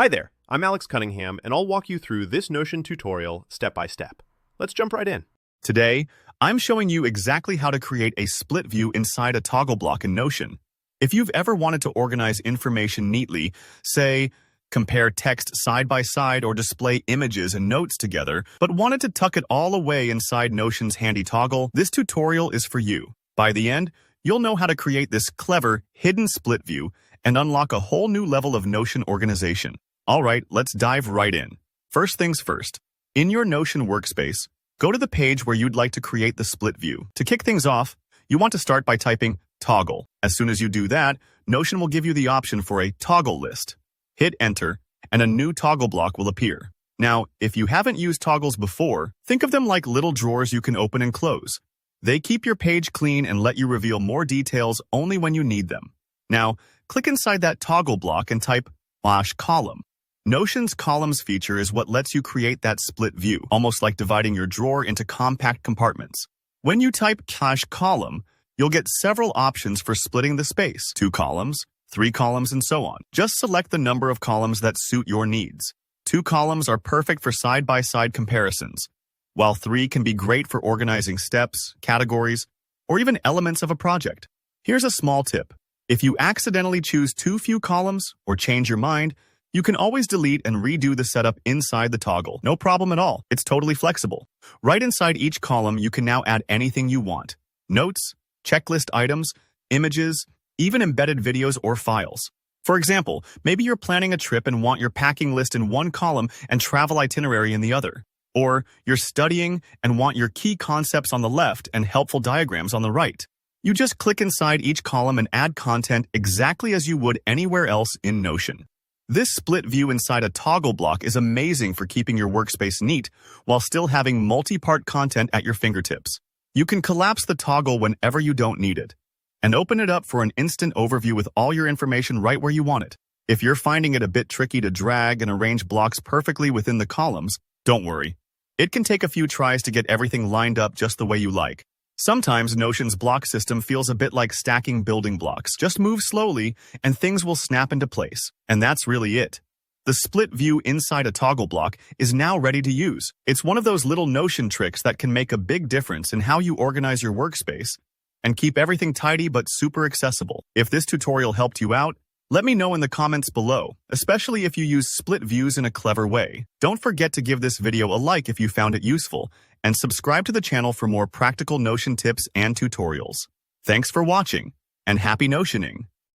Hi there, I'm Alex Cunningham, and I'll walk you through this Notion tutorial step by step. Let's jump right in. Today, I'm showing you exactly how to create a split view inside a toggle block in Notion. If you've ever wanted to organize information neatly, say, compare text side by side or display images and notes together, but wanted to tuck it all away inside Notion's handy toggle, this tutorial is for you. By the end, you'll know how to create this clever, hidden split view and unlock a whole new level of Notion organization. All right, let's dive right in. First things first, in your Notion workspace, go to the page where you'd like to create the split view. To kick things off, you want to start by typing toggle. As soon as you do that, Notion will give you the option for a toggle list. Hit enter, and a new toggle block will appear. Now, if you haven't used toggles before, think of them like little drawers you can open and close. They keep your page clean and let you reveal more details only when you need them. Now, click inside that toggle block and type /column. Notion's columns feature is what lets you create that split view, almost like dividing your drawer into compact compartments. When you type /column, you'll get several options for splitting the space: 2 columns, 3 columns, and so on. Just select the number of columns that suit your needs. 2 columns are perfect for side-by-side comparisons, while 3 can be great for organizing steps, categories, or even elements of a project. Here's a small tip. If you accidentally choose too few columns or change your mind, you can always delete and redo the setup inside the toggle. No problem at all. It's totally flexible. Right inside each column, you can now add anything you want: notes, checklist items, images, even embedded videos or files. For example, maybe you're planning a trip and want your packing list in one column and travel itinerary in the other. Or you're studying and want your key concepts on the left and helpful diagrams on the right. You just click inside each column and add content exactly as you would anywhere else in Notion. This split view inside a toggle block is amazing for keeping your workspace neat while still having multi-part content at your fingertips. You can collapse the toggle whenever you don't need it, and open it up for an instant overview with all your information right where you want it. If you're finding it a bit tricky to drag and arrange blocks perfectly within the columns, don't worry. It can take a few tries to get everything lined up just the way you like. Sometimes Notion's block system feels a bit like stacking building blocks. Just move slowly and things will snap into place. And that's really it. The split view inside a toggle block is now ready to use. It's one of those little Notion tricks that can make a big difference in how you organize your workspace and keep everything tidy but super accessible. If this tutorial helped you out, let me know in the comments below, especially if you use split views in a clever way. Don't forget to give this video a like if you found it useful, and subscribe to the channel for more practical Notion tips and tutorials. Thanks for watching, and happy Notioning!